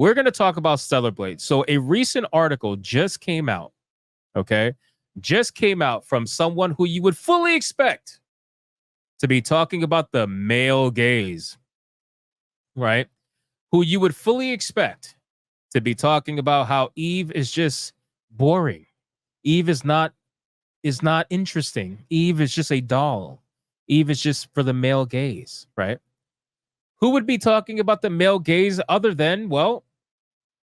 we're going to talk about Stellar Blade. So a recent article just came out, okay? Just came out from someone who you would fully expect to be talking about the male gaze, right? Who you would fully expect to be talking about how Eve is just boring. Eve is not interesting. Eve is just a doll. Eve is just for the male gaze, right? Who would be talking about the male gaze other than, well,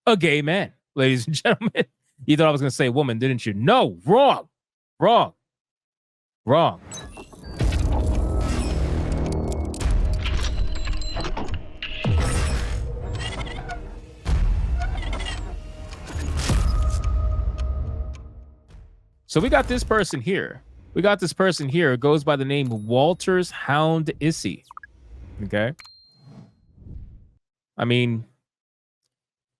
a gay man, ladies and gentlemen? You thought I was going to say woman, didn't you? No, wrong. So we got this person here. It goes by the name Walter's Hound Issy. Okay. I mean,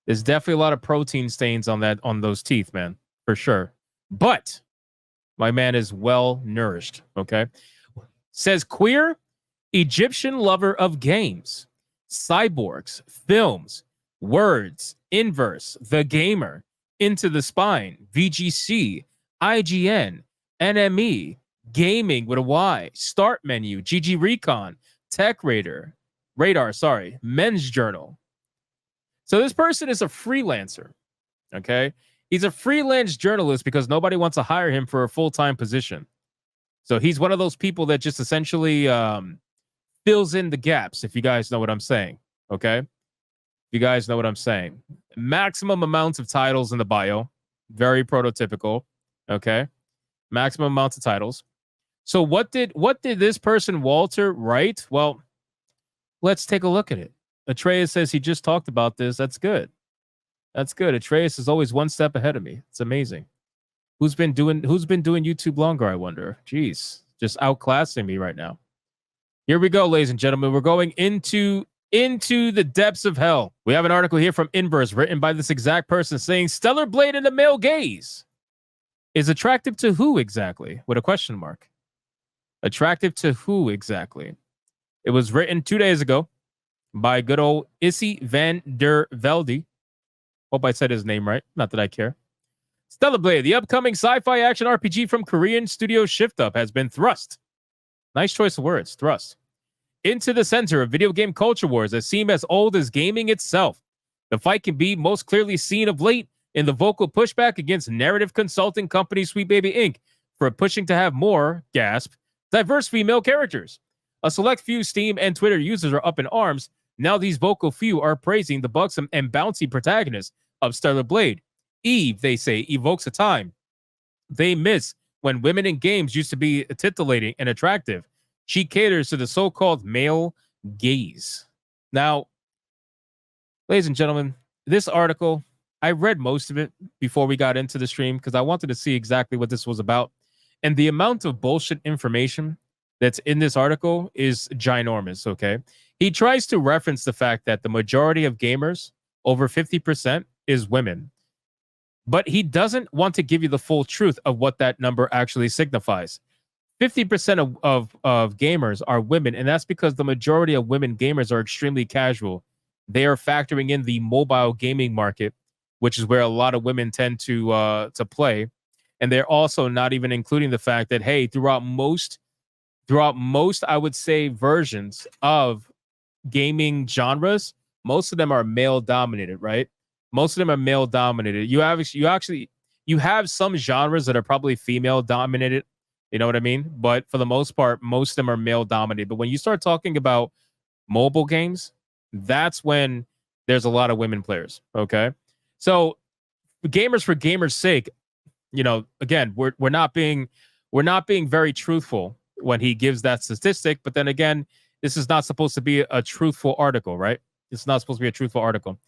there's definitely a lot of protein stains on those teeth, man, for sure. But my man is well nourished. Okay. Says queer Egyptian lover of games, cyborgs, films, words, inverse, the gamer, into the spine, VGC, IGN, NME, gaming with a Y, start menu, GG Recon, Tech Radar, Men's Journal. So this person is a freelancer, okay? He's a freelance journalist because nobody wants to hire him for a full-time position. So he's one of those people that just essentially fills in the gaps, if you guys know what I'm saying, okay? If you guys know what I'm saying. Maximum amounts of titles in the bio. Very prototypical, okay? Maximum amounts of titles. So what did this person, Walter, write? Well, let's take a look at it. Atreus says he just talked about this. That's good. Atreus is always one step ahead of me. It's amazing. Who's been doing YouTube longer, I wonder? Jeez, just outclassing me right now. Here we go, ladies and gentlemen. We're going into the depths of hell. We have an article here from Inverse written by this exact person saying Stellar Blade in the male gaze is attractive to who exactly? With a question mark. Attractive to who exactly? It was written 2 days ago by good old Issy van der Velde. Hope I said his name right. Not that I care. Stellar Blade, the upcoming sci-fi action RPG from Korean studio Shift Up, has been thrust. Nice choice of words, thrust. Into the center of video game culture wars that seem as old as gaming itself. The fight can be most clearly seen of late in the vocal pushback against narrative consulting company Sweet Baby Inc. for pushing to have more, gasp, diverse female characters. A select few Steam and Twitter users are up in arms. Now these vocal few are praising the buxom and bouncy protagonist of Stellar Blade. Eve, they say, evokes a time they miss when women in games used to be titillating and attractive. She caters to the so-called male gaze. Now, ladies and gentlemen, this article, I read most of it before we got into the stream because I wanted to see exactly what this was about. And the amount of bullshit information that's in this article is ginormous, okay? He tries to reference the fact that the majority of gamers, over 50%, is women. But he doesn't want to give you the full truth of what that number actually signifies. 50% of gamers are women, and that's because the majority of women gamers are extremely casual. They are factoring in the mobile gaming market, which is where a lot of women tend to play. And they're also not even including the fact that, hey, throughout most, I would say, versions of gaming genres, most of them are male dominated, right? Most of them are male dominated. You have some genres that are probably female dominated. You know what I mean? But for the most part, most of them are male dominated. But when you start talking about mobile games, that's when there's a lot of women players. Okay. So gamers for gamers' sake, you know, again, we're not being very truthful when he gives that statistic. But then again, this is not supposed to be a truthful article, right? It's not supposed to be a truthful article.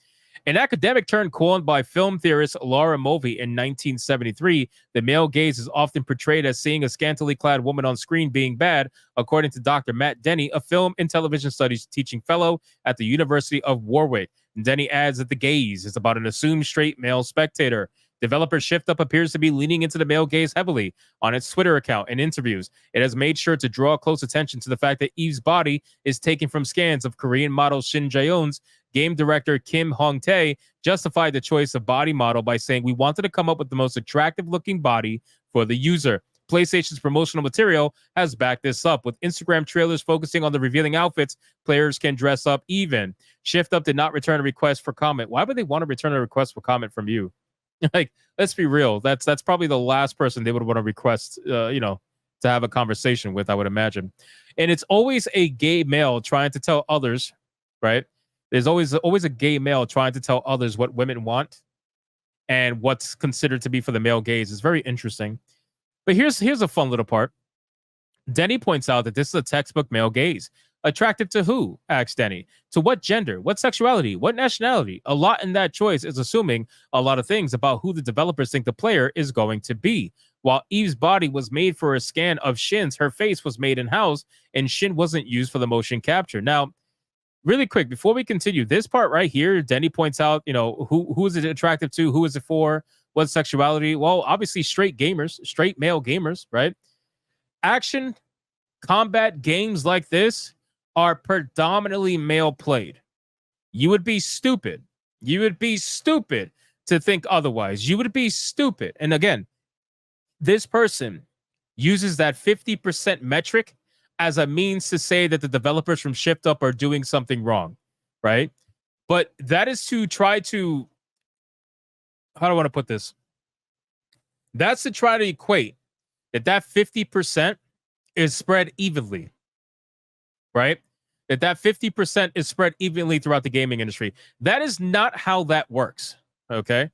An academic term coined by film theorist Laura Mulvey in 1973, the male gaze is often portrayed as seeing a scantily clad woman on screen being bad, according to Dr. Matt Denny, a film and television studies teaching fellow at the University of Warwick. Denny adds that the gaze is about an assumed straight male spectator. Developer Shift Up appears to be leaning into the male gaze heavily on its Twitter account and interviews. It has made sure to draw close attention to the fact that Eve's body is taken from scans of Korean model Shin Jae-yoon's Game director Kim Hong-tae justified the choice of body model by saying, "We wanted to come up with the most attractive looking body for the user. PlayStation's promotional material has backed this up, with Instagram trailers focusing on the revealing outfits players can dress up even." Shift Up did not return a request for comment. Why would they want to return a request for comment from you? Like, let's be real. That's probably the last person they would want to request, to have a conversation with, I would imagine. And it's always a gay male trying to tell others, right? There's always a gay male trying to tell others what women want and what's considered to be for the male gaze. It's very interesting. But here's a fun little part. Denny points out that this is a textbook male gaze. Attractive to who? Asks Denny. To what gender? What sexuality? What nationality? A lot in that choice is assuming a lot of things about who the developers think the player is going to be. While Eve's body was made for a scan of Shin's, her face was made in-house, and Shin wasn't used for the motion capture. Now, really quick, before we continue, this part right here, Denny points out, who is it attractive to? Who is it for? What sexuality? Well, obviously straight gamers, straight male gamers, right? Action combat games like this are predominantly male played. You would be stupid. You would be stupid to think otherwise. You would be stupid. And again, this person uses that 50% metric as a means to say that the developers from Shift Up are doing something wrong, right? But that is to try to, how do I want to put this? That's to try to equate that 50% is spread evenly, right? That 50% is spread evenly throughout the gaming industry. That is not how that works, okay?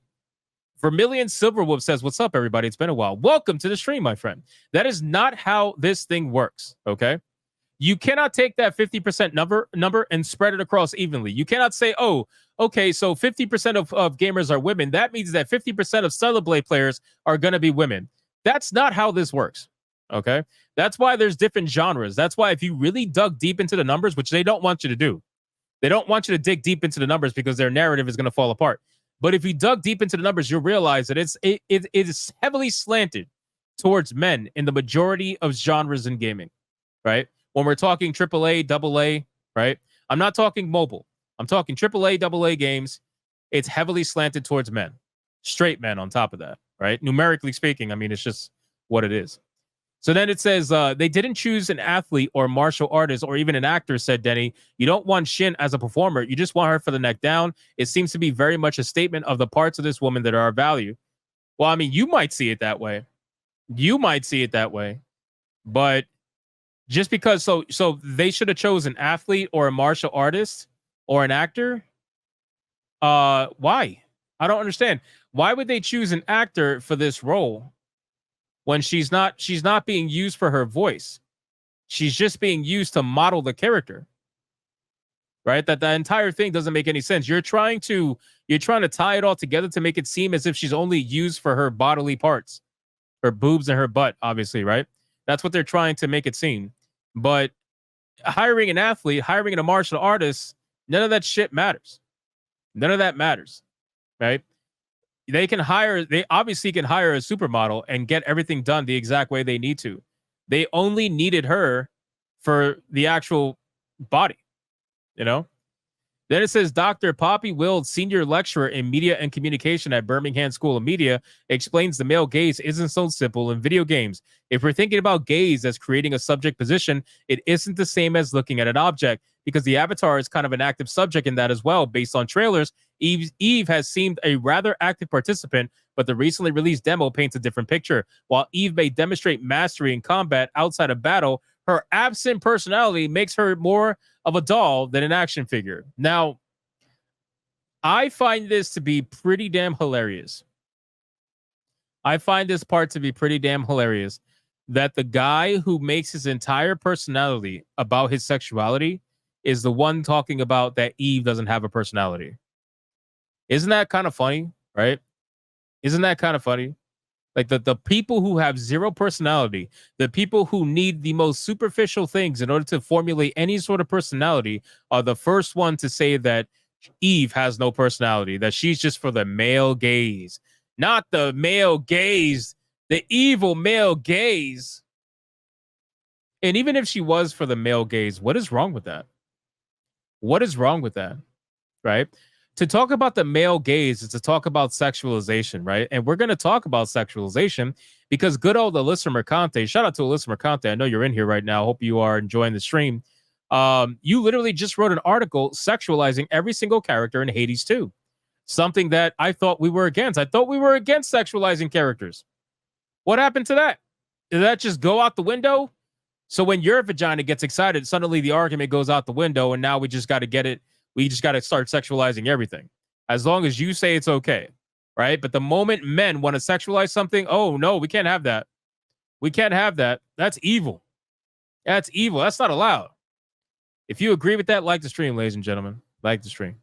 Vermilion Silverwolf says, "What's up, everybody? It's been a while. Welcome to the stream, my friend." That is not how this thing works, okay? You cannot take that 50% number and spread it across evenly. You cannot say, "Oh, okay, so 50% of gamers are women. That means that 50% of Stellar Blade players are going to be women." That's not how this works, okay? That's why there's different genres. That's why if you really dug deep into the numbers, which they don't want you to do, they don't want you to dig deep into the numbers because their narrative is going to fall apart. But if you dug deep into the numbers, you'll realize that it is heavily slanted towards men in the majority of genres in gaming, right? When we're talking AAA, AA, right? I'm not talking mobile. I'm talking AAA, AA games. It's heavily slanted towards men, straight men on top of that, right? Numerically speaking, I mean, it's just what it is. So then it says, they didn't choose an athlete or martial artist or even an actor, said Denny. You don't want Shin as a performer. You just want her for the neck down. It seems to be very much a statement of the parts of this woman that are of value. Well, I mean, you might see it that way. You might see it that way. But just because, so they should have chosen an athlete or a martial artist or an actor? Why? I don't understand. Why would they choose an actor for this role when she's not being used for her voice? She's just being used to model the character, right? That the entire thing doesn't make any sense. You're trying to tie it all together to make it seem as if she's only used for her bodily parts, her boobs and her butt, obviously, right? That's what they're trying to make it seem. But hiring an athlete, hiring a martial artist, none of that shit matters. None of that matters, right? They obviously can hire a supermodel and get everything done the exact way they need to. They only needed her for the actual body, you know? Then it says, Dr. Poppy Wild, senior lecturer in media and communication at Birmingham School of Media, explains the male gaze isn't so simple in video games. If we're thinking about gaze as creating a subject position, it isn't the same as looking at an object, because the avatar is kind of an active subject in that as well. Based on trailers, Eve has seemed a rather active participant, but the recently released demo paints a different picture. While Eve may demonstrate mastery in combat outside of battle, her absent personality makes her more of a doll than an action figure. Now, I find this to be pretty damn hilarious. I find this part to be pretty damn hilarious, that the guy who makes his entire personality about his sexuality is the one talking about that Eve doesn't have a personality. Isn't that kind of funny, right? Isn't that kind of funny? Like the people who have zero personality, the people who need the most superficial things in order to formulate any sort of personality, are the first one to say that Eve has no personality, that she's just for the male gaze. Not the male gaze, the evil male gaze. And even if she was for the male gaze, what is wrong with that? What is wrong with that? right? To talk about the male gaze is to talk about sexualization, right? And we're going to talk about sexualization because good old Alyssa Mercante, shout out to Alyssa Mercante. I know you're in here right now. Hope you are enjoying the stream. You literally just wrote an article sexualizing every single character in Hades 2. Something that I thought we were against. I thought we were against sexualizing characters. What happened to that? Did that just go out the window? So when your vagina gets excited, suddenly the argument goes out the window, and now we just got to get it. We just got to start sexualizing everything. As long as you say it's okay, right? But the moment men want to sexualize something, oh no, we can't have that. We can't have that. That's evil. That's evil. That's not allowed. If you agree with that, like the stream, ladies and gentlemen. Like the stream.